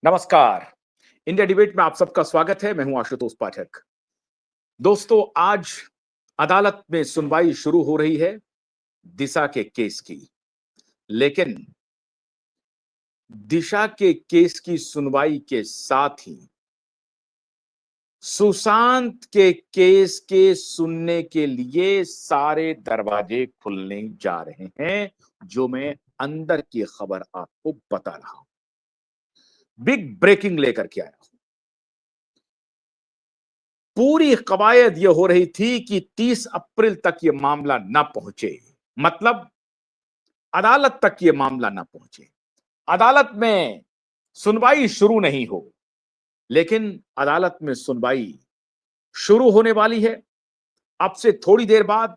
नमस्कार। India debate में आप सबका स्वागत है। मैं हूं आशुतोष पाठक। दोस्तों, आज अदालत में सुनवाई शुरू हो रही है दिशा के केस की। लेकिन दिशा के केस की सुनवाई के साथ ही सुशांत के केस के सुनने के लिए सारे दरवाजे खुलने जा रहे हैं, जो मैं अंदर की खबर आपको बता रहा हूं। बिग ब्रेकिंग लेकर के आया हूं। पूरी कवायद यह हो रही थी कि 30 अप्रैल तक यह मामला न पहुंचे, मतलब अदालत तक यह मामला न पहुंचे, अदालत में सुनवाई शुरू नहीं हो। लेकिन अदालत में सुनवाई शुरू होने वाली है। अब से थोड़ी देर बाद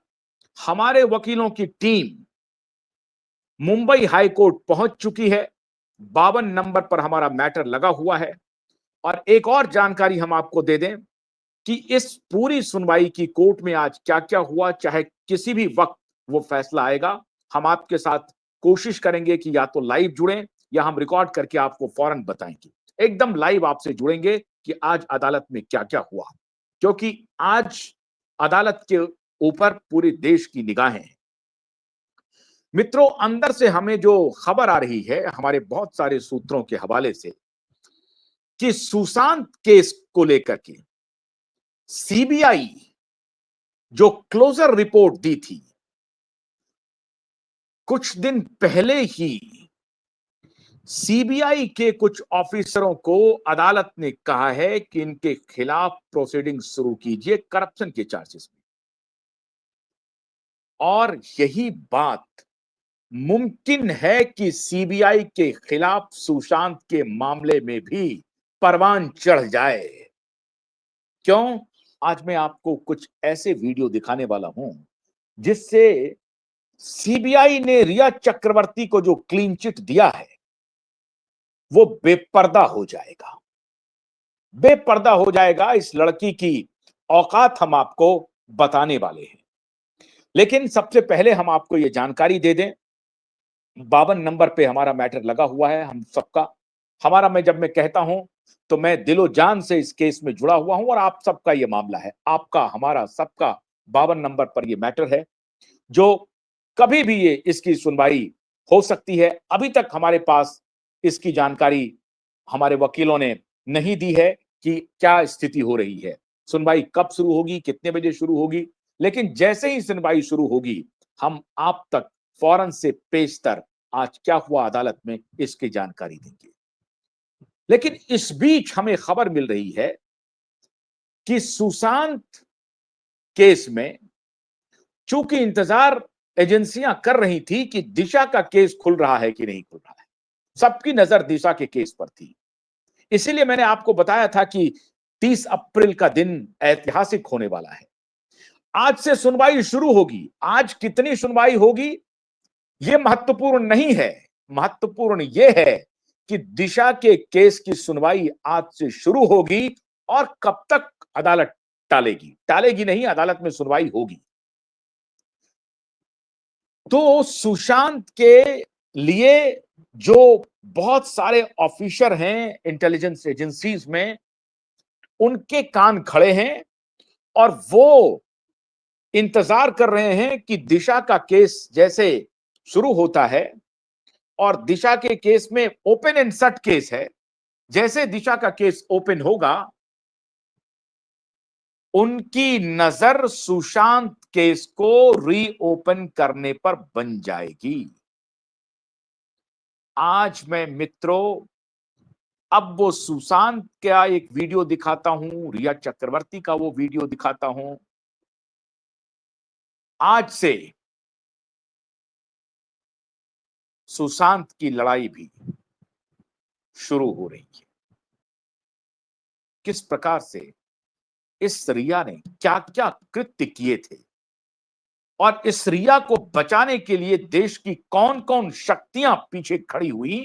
हमारे वकीलों की टीम मुंबई हाई कोर्ट पहुंच चुकी है। 52 नंबर पर हमारा मैटर लगा हुआ है। और एक और जानकारी हम आपको दे दें कि इस पूरी सुनवाई की कोर्ट में आज क्या क्या हुआ, चाहे किसी भी वक्त वो फैसला आएगा, हम आपके साथ कोशिश करेंगे कि या तो लाइव जुड़ें या हम रिकॉर्ड करके आपको फौरन बताएंगे। एकदम लाइव आपसे जुड़ेंगे कि आज अदालत में क्या क्या हुआ, क्योंकि आज अदालत के ऊपर पूरे देश की निगाहें हैं। मित्रों, अंदर से हमें जो खबर आ रही है हमारे बहुत सारे सूत्रों के हवाले से कि सुशांत केस को लेकर के सीबीआई जो क्लोजर रिपोर्ट दी थी, कुछ दिन पहले ही सीबीआई के कुछ ऑफिसरों को अदालत ने कहा है कि इनके खिलाफ प्रोसीडिंग शुरू कीजिए करप्शन के चार्जेस में। और यही बात मुमकिन है कि सीबीआई के खिलाफ सुशांत के मामले में भी परवान चढ़ जाए। क्यों? आज मैं आपको कुछ ऐसे वीडियो दिखाने वाला हूं जिससे सीबीआई ने रिया चक्रवर्ती को जो क्लीन चिट दिया है वो बेपर्दा हो जाएगा। बेपर्दा हो जाएगा। इस लड़की की औकात हम आपको बताने वाले हैं। लेकिन सबसे पहले हम आपको यह जानकारी दे दें, 52 नंबर पे हमारा मैटर लगा हुआ है हम सबका। हमारा, मैं जब मैं कहता हूं तो मैं दिलो जान से इस केस में जुड़ा हुआ हूं और आप सबका यह मामला है, आपका, हमारा, सबका। 52 नंबर पर यह मैटर है जो कभी भी ये इसकी सुनवाई हो सकती है। अभी तक हमारे पास इसकी जानकारी हमारे वकीलों ने नहीं दी है कि क्या स्थिति हो रही है, सुनवाई कब शुरू होगी, कितने बजे शुरू होगी। लेकिन जैसे ही सुनवाई शुरू होगी हम आप तक फौरन से पेशतर आज क्या हुआ अदालत में इसकी जानकारी देंगे। लेकिन इस बीच हमें खबर मिल रही है कि सुशांत केस में चूंकि इंतजार एजेंसियां कर रही थी कि दिशा का केस खुल रहा है कि नहीं खुल रहा है, सबकी नजर दिशा के केस पर थी। इसीलिए मैंने आपको बताया था कि 30 अप्रैल का दिन ऐतिहासिक होने वाला है। आज से सुनवाई शुरू होगी। आज कितनी सुनवाई होगी यह महत्वपूर्ण नहीं है। महत्वपूर्ण यह है कि दिशा के केस की सुनवाई आज से शुरू होगी और कब तक अदालत टालेगी। टालेगी नहीं, अदालत में सुनवाई होगी। तो सुशांत के लिए जो बहुत सारे ऑफिसर हैं इंटेलिजेंस एजेंसीज में, उनके कान खड़े हैं और वो इंतजार कर रहे हैं कि दिशा का केस जैसे शुरू होता है, और दिशा के केस में ओपन एंड शट केस है, जैसे दिशा का केस ओपन होगा उनकी नजर सुशांत केस को रीओपन करने पर बन जाएगी। आज मैं मित्रों अब वो सुशांत का एक वीडियो दिखाता हूं, रिया चक्रवर्ती का वो वीडियो दिखाता हूं। आज से सुशांत की लड़ाई भी शुरू हो रही है। किस प्रकार से इस रिया ने क्या क्या कृत्य किए थे और इस रिया को बचाने के लिए देश की कौन कौन शक्तियां पीछे खड़ी हुई,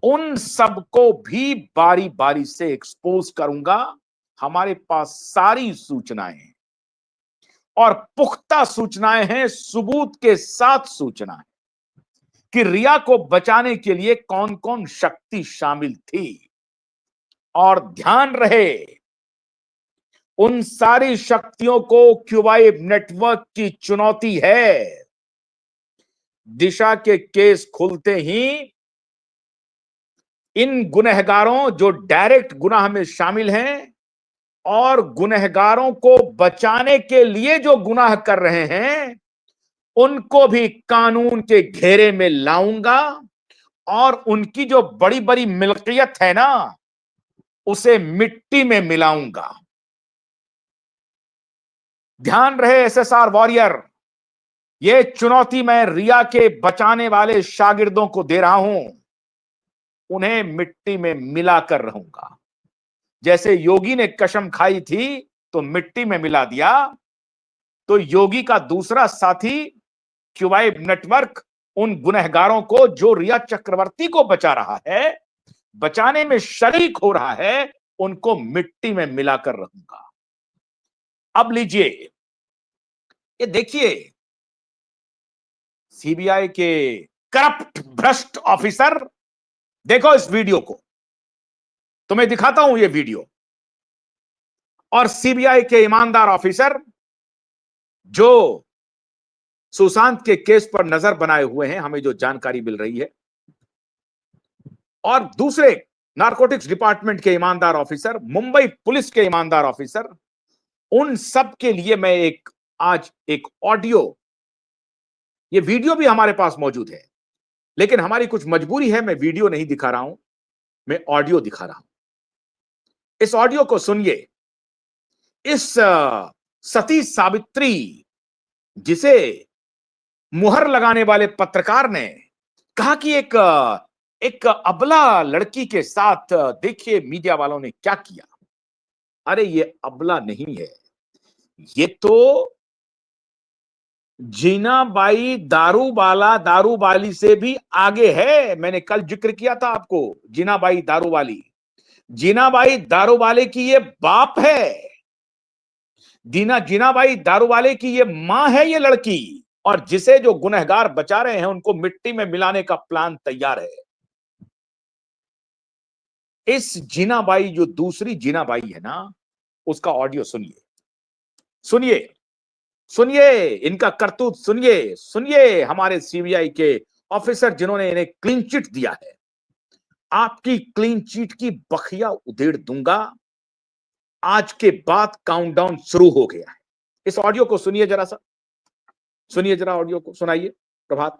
उन सबको भी बारी बारी से एक्सपोज करूंगा। हमारे पास सारी सूचनाएं हैं और पुख्ता सूचनाएं हैं, सबूत के साथ सूचना है कि रिया को बचाने के लिए कौन कौन शक्ति शामिल थी। और ध्यान रहे, उन सारी शक्तियों को क्यूबाई नेटवर्क की चुनौती है। दिशा के केस खुलते ही इन गुनहगारों जो डायरेक्ट गुनाह में शामिल हैं और गुनहगारों को बचाने के लिए जो गुनाह कर रहे हैं, उनको भी कानून के घेरे में लाऊंगा और उनकी जो बड़ी बड़ी मिल्कियत है ना, उसे मिट्टी में मिलाऊंगा। ध्यान रहे एसएसआर वॉरियर, यह चुनौती मैं रिया के बचाने वाले शागिर्दों को दे रहा हूं। उन्हें मिट्टी में मिलाकर रहूंगा। जैसे योगी ने कसम खाई थी तो मिट्टी में मिला दिया, तो योगी का दूसरा साथी क्यूबाई नेटवर्क उन गुनहगारों को जो रिया चक्रवर्ती को बचा रहा है, बचाने में शरीक हो रहा है, उनको मिट्टी में मिलाकर रहूंगा। अब लीजिए, ये देखिए, सीबीआई के करप्ट भ्रष्ट ऑफिसर, देखो इस वीडियो को, तो मैं दिखाता हूं ये वीडियो। और सीबीआई के ईमानदार ऑफिसर जो सुशांत के केस पर नजर बनाए हुए हैं, हमें जो जानकारी मिल रही है, और दूसरे नारकोटिक्स डिपार्टमेंट के ईमानदार ऑफिसर, मुंबई पुलिस के ईमानदार ऑफिसर, उन सब के लिए मैं आज एक ऑडियो, ये वीडियो भी हमारे पास मौजूद है, लेकिन हमारी कुछ मजबूरी है, मैं वीडियो नहीं दिखा रहा हूं, मैं ऑडियो दिखा रहा हूं। इस ऑडियो को सुनिए। इस सती सावित्री, जिसे मुहर लगाने वाले पत्रकार ने कहा कि एक अबला लड़की के साथ देखिए मीडिया वालों ने क्या किया। अरे ये अबला नहीं है, ये तो जीनाबाई दारूबाली से भी आगे है। मैंने कल जिक्र किया था आपको, जीनाबाई दारूवाले की ये बाप है। जीनाबाई दारूवाले की ये मां है ये लड़की, और जिसे जो गुनहगार बचा रहे हैं उनको मिट्टी में मिलाने का प्लान तैयार है। इस जीनाबाई, जो दूसरी जीनाबाई है ना, उसका ऑडियो सुनिए, सुनिए सुनिए, इनका करतूत सुनिए, सुनिए। हमारे सीबीआई के ऑफिसर जिन्होंने इन्हें क्लीन चिट दिया है, आपकी क्लीन चिट की बखिया उधेड़ दूंगा। आज के बाद काउंटडाउन शुरू हो गया है। इस ऑडियो को सुनिए जरा सा, सुनिए जरा, ऑडियो को सुनाइए प्रभात।